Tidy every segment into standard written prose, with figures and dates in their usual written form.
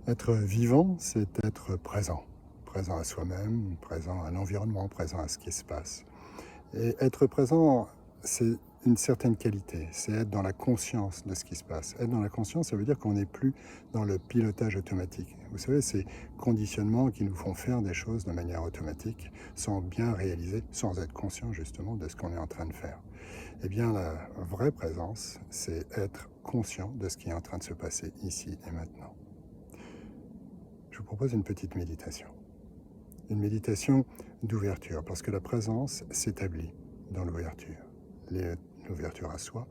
Être vivant, c'est être présent. Présent à soi-même, présent à l'environnement, présent à ce qui se passe. Et être présent, c'est une certaine qualité, c'est être dans la conscience de ce qui se passe. Être dans la conscience, ça veut dire qu'on n'est plus dans le pilotage automatique. Vous savez, ces conditionnements qui nous font faire des choses de manière automatique, sans bien réaliser, sans être conscient justement de ce qu'on est en train de faire. Eh bien, la vraie présence, c'est être conscient de ce qui est en train de se passer ici et maintenant. Je vous propose une petite méditation. Une méditation d'ouverture, parce que la présence s'établit dans l'ouverture. L'ouverture à soi,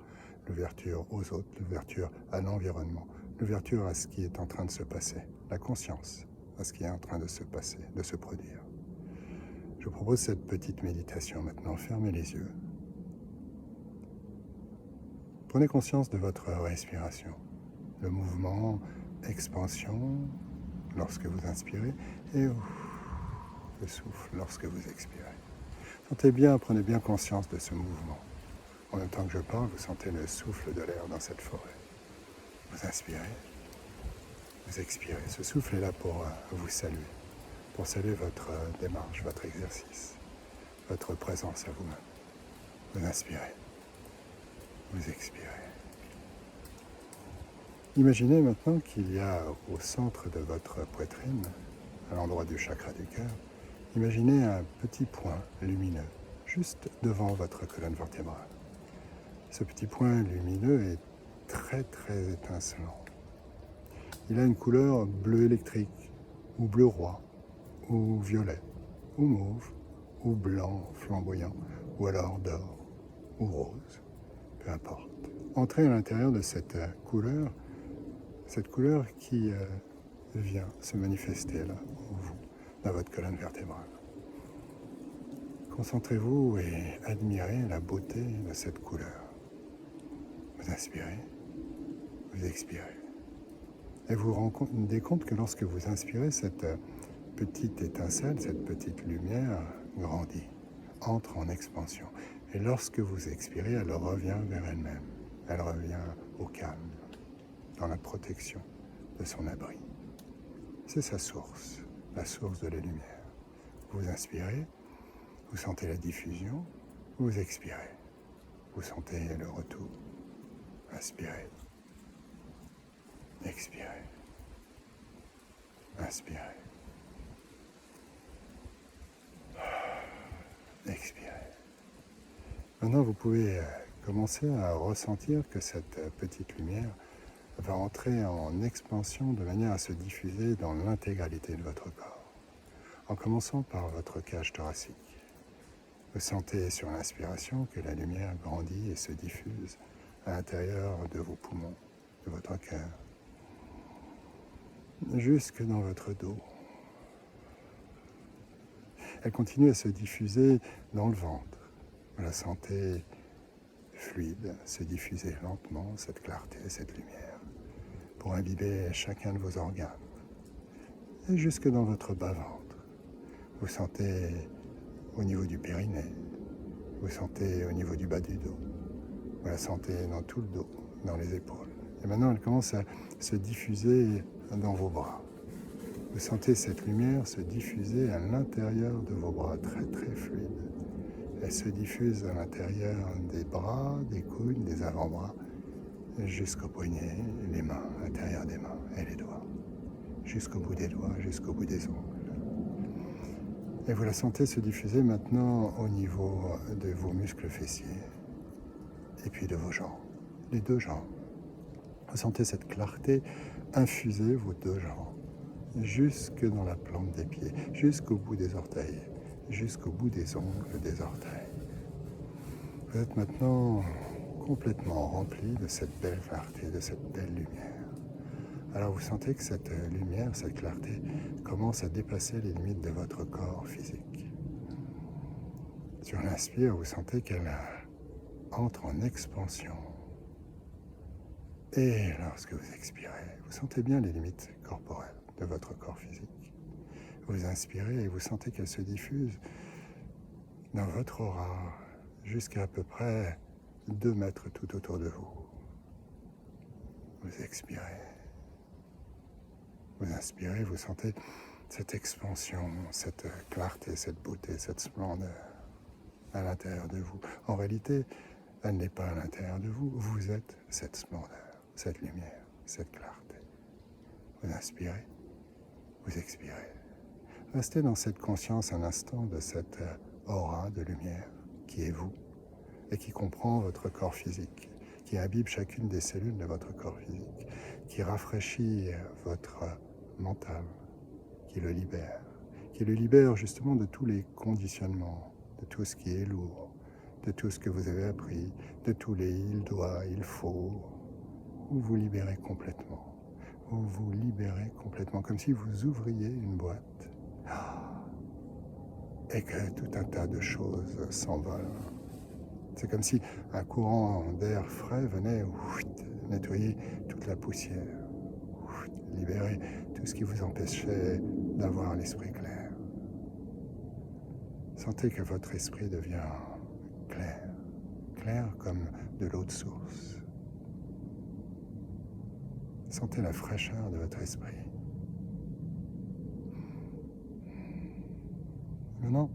l'ouverture aux autres, l'ouverture à l'environnement, l'ouverture à ce qui est en train de se passer, la conscience à ce qui est en train de se passer, de se produire. Je vous propose cette petite méditation maintenant. Fermez les yeux. Prenez conscience de votre respiration, le mouvement, expansion lorsque vous inspirez et le souffle lorsque vous expirez. Sentez bien, prenez bien conscience de ce mouvement. En même temps que je parle, vous sentez le souffle de l'air dans cette forêt. Vous inspirez, vous expirez. Ce souffle est là pour vous saluer, pour saluer votre démarche, votre exercice, votre présence à vous-même. Vous inspirez, vous expirez. Imaginez maintenant qu'il y a au centre de votre poitrine, à l'endroit du chakra du cœur, imaginez un petit point lumineux, juste devant votre colonne vertébrale. Ce petit point lumineux est très très étincelant. Il a une couleur bleu électrique, ou bleu roi, ou violet, ou mauve, ou blanc flamboyant, ou alors d'or, ou rose, peu importe. Entrez à l'intérieur de cette couleur qui vient se manifester là, en vous, dans votre colonne vertébrale. Concentrez-vous et admirez la beauté de cette couleur. Vous inspirez, vous expirez. Et vous vous rendez compte que lorsque vous inspirez, cette petite étincelle, cette petite lumière grandit, entre en expansion. Et lorsque vous expirez, elle revient vers elle-même. Elle revient au calme, dans la protection de son abri. C'est sa source, la source de la lumière. Vous inspirez, vous sentez la diffusion, vous expirez. Vous sentez le retour. Inspirez. Expirez. Inspirez. Expirez. Maintenant, vous pouvez commencer à ressentir que cette petite lumière va entrer en expansion de manière à se diffuser dans l'intégralité de votre corps, en commençant par votre cage thoracique. Vous sentez sur l'inspiration que la lumière grandit et se diffuse à l'intérieur de vos poumons, de votre cœur, jusque dans votre dos. Elle continue à se diffuser dans le ventre. Vous la sentez fluide, se diffuser lentement, cette clarté, cette lumière, pour imbiber chacun de vos organes. Et jusque dans votre bas-ventre. Vous sentez au niveau du périnée, vous sentez au niveau du bas du dos, vous la sentez dans tout le dos, dans les épaules. Et maintenant, elle commence à se diffuser dans vos bras. Vous sentez cette lumière se diffuser à l'intérieur de vos bras, très très fluide. Elle se diffuse à l'intérieur des bras, des coudes, des avant-bras, jusqu'aux poignets, les mains, à l'intérieur des mains et les doigts, jusqu'au bout des doigts, jusqu'au bout des ongles. Et vous la sentez se diffuser maintenant au niveau de vos muscles fessiers et puis de vos jambes, les deux jambes. Vous sentez cette clarté infuser vos deux jambes, jusque dans la plante des pieds, jusqu'au bout des orteils, jusqu'au bout des ongles des orteils. Vous êtes maintenant complètement rempli de cette belle clarté, de cette belle lumière. Alors vous sentez que cette lumière, cette clarté commence à dépasser les limites de votre corps physique. Sur l'inspire, vous sentez qu'elle entre en expansion. Et lorsque vous expirez, vous sentez bien les limites corporelles de votre corps physique. Vous inspirez et vous sentez qu'elle se diffuse dans votre aura jusqu'à à peu près 2 mètres tout autour de vous. Vous expirez. Vous inspirez, vous sentez cette expansion, cette clarté, cette beauté, cette splendeur à l'intérieur de vous. En réalité, elle n'est pas à l'intérieur de vous. Vous êtes cette splendeur, cette lumière, cette clarté. Vous inspirez, vous expirez. Restez dans cette conscience un instant de cette aura de lumière qui est vous et qui comprend votre corps physique, qui imbibe chacune des cellules de votre corps physique, qui rafraîchit votre mental, qui le libère justement de tous les conditionnements, de tout ce qui est lourd, de tout ce que vous avez appris, de tous les il doit, il faut. Vous vous libérez complètement. Vous vous libérez complètement, comme si vous ouvriez une boîte et que tout un tas de choses s'envolent. C'est comme si un courant d'air frais venait nettoyer toute la poussière, libérer tout ce qui vous empêchait d'avoir l'esprit clair. Sentez que votre esprit devient clair, clair comme de l'eau de source. Sentez la fraîcheur de votre esprit. Maintenant,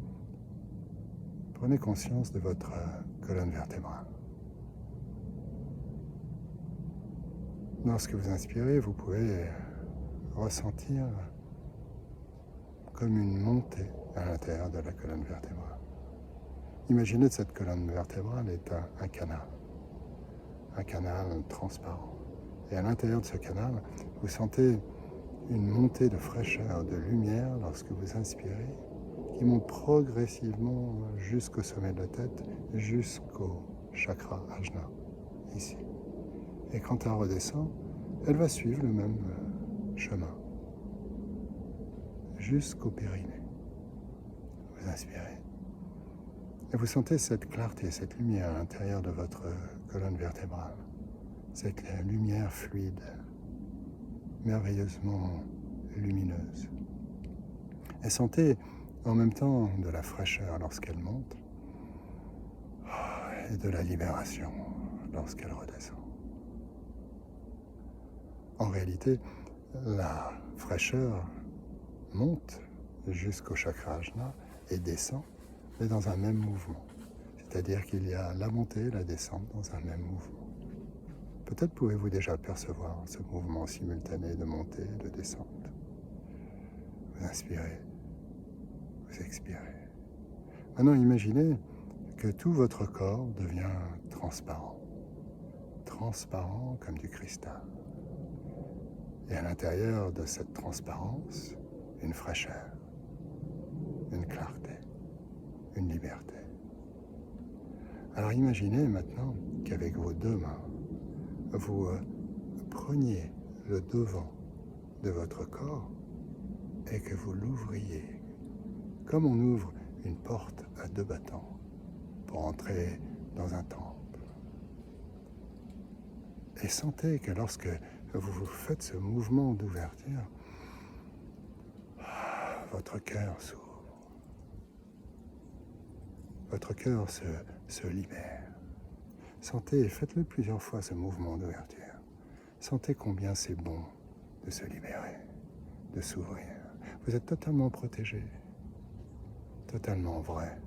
prenez conscience de votre colonne vertébrale. Lorsque vous inspirez, vous pouvez ressentir comme une montée à l'intérieur de la colonne vertébrale. Imaginez que cette colonne vertébrale est un canal transparent. Et à l'intérieur de ce canal, vous sentez une montée de fraîcheur, de lumière lorsque vous inspirez, qui monte progressivement jusqu'au sommet de la tête, jusqu'au chakra ajna, ici. Et quand elle redescend, elle va suivre le même chemin, jusqu'au périnée. Vous inspirez. Et vous sentez cette clarté, cette lumière à l'intérieur de votre colonne vertébrale. Cette lumière fluide, merveilleusement lumineuse. Et sentez en même temps de la fraîcheur lorsqu'elle monte et de la libération lorsqu'elle redescend. En réalité, la fraîcheur monte jusqu'au chakra ajna et descend, mais dans un même mouvement. C'est-à-dire qu'il y a la montée et la descente dans un même mouvement. Peut-être pouvez-vous déjà percevoir ce mouvement simultané de montée et de descente. Vous inspirez, vous expirez. Maintenant, imaginez que tout votre corps devient transparent. Transparent comme du cristal. Et à l'intérieur de cette transparence, une fraîcheur, une clarté, une liberté. Alors imaginez maintenant qu'avec vos deux mains, vous preniez le devant de votre corps et que vous l'ouvriez, comme on ouvre une porte à deux battants pour entrer dans un temple. Et sentez que lorsque vous faites ce mouvement d'ouverture, votre cœur s'ouvre. Votre cœur se libère. Sentez, faites-le plusieurs fois ce mouvement d'ouverture. Sentez combien c'est bon de se libérer, de s'ouvrir. Vous êtes totalement protégé, totalement vrai,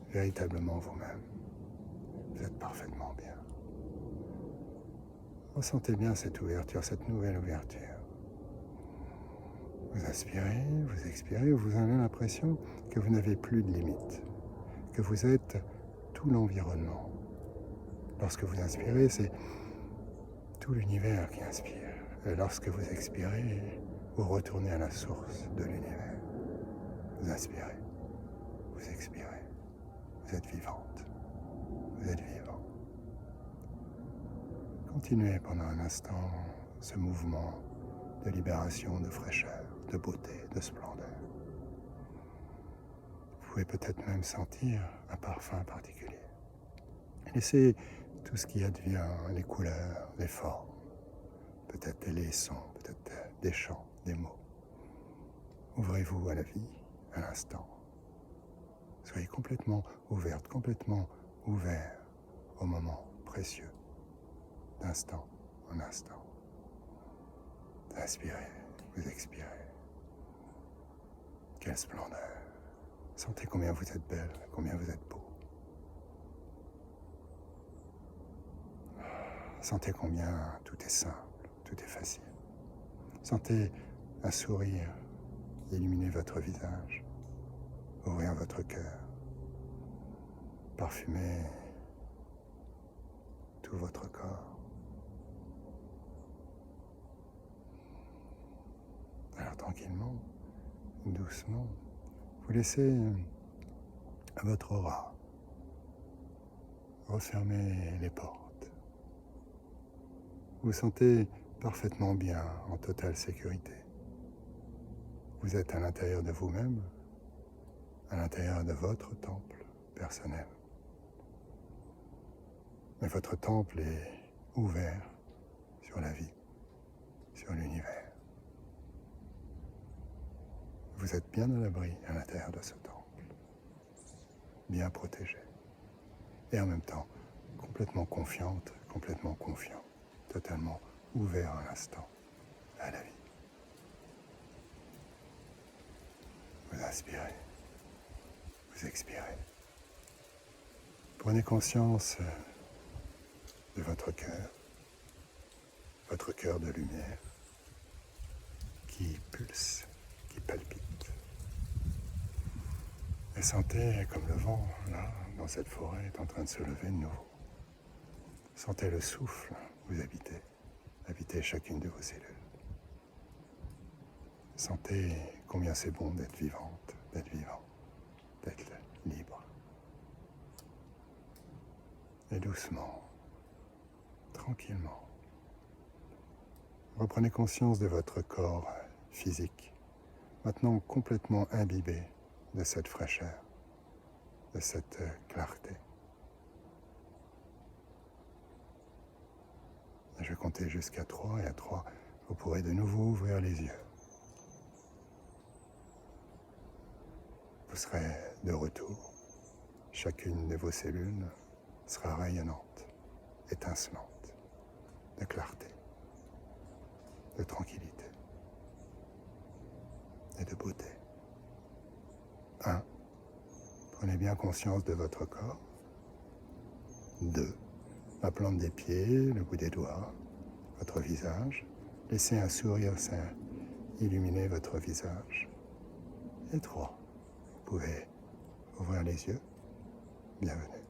véritablement vous-même. Vous êtes parfaitement bien. Ressentez bien cette ouverture, cette nouvelle ouverture. Vous inspirez, vous expirez, vous avez l'impression que vous n'avez plus de limites, que vous êtes tout l'environnement. Lorsque vous inspirez, c'est tout l'univers qui inspire. Et lorsque vous expirez, vous retournez à la source de l'univers. Vous inspirez, vous expirez, vous êtes vivante, vous êtes vivant. Continuez pendant un instant ce mouvement de libération, de fraîcheur, de beauté, de splendeur. Vous pouvez peut-être même sentir un parfum particulier. Laissez tout ce qui advient, les couleurs, les formes, peut-être les sons, peut-être des chants, des mots. Ouvrez-vous à la vie, à l'instant. Soyez complètement ouverte, complètement ouvert au moment précieux, d'instant en instant. Inspirez. vous expirez. Quelle splendeur. Sentez combien vous êtes belle, combien vous êtes beau. Sentez combien tout est simple, tout est facile. Sentez un sourire illuminer votre visage, ouvrir votre cœur, parfumer tout votre corps. Alors tranquillement, doucement, vous laissez à votre aura refermer les portes. Vous sentez parfaitement bien, en totale sécurité. Vous êtes à l'intérieur de vous-même, à l'intérieur de votre temple personnel. Mais votre temple est ouvert sur la vie, sur l'univers. Vous êtes bien à l'abri à l'intérieur de ce temple, bien protégé, et en même temps complètement confiante, complètement confiant, totalement ouvert à l'instant, à la vie. Vous inspirez, vous expirez. Prenez conscience de votre cœur de lumière qui pulse, qui palpite. Et sentez comme le vent, là, dans cette forêt, est en train de se lever de nouveau. Sentez le souffle vous habitez chacune de vos cellules. Sentez combien c'est bon d'être vivante, d'être vivant, d'être libre. Et doucement, tranquillement, reprenez conscience de votre corps physique, maintenant complètement imbibé de cette fraîcheur, de cette clarté. Je vais compter jusqu'à 3, et à 3, vous pourrez de nouveau ouvrir les yeux. Vous serez de retour. Chacune de vos cellules sera rayonnante, étincelante, de clarté, de tranquillité et de beauté. 1. Prenez bien conscience de votre corps. 2. La plante des pieds, le bout des doigts, votre visage. Laissez un sourire sain illuminer votre visage. Et 3. Vous pouvez ouvrir les yeux. Bienvenue.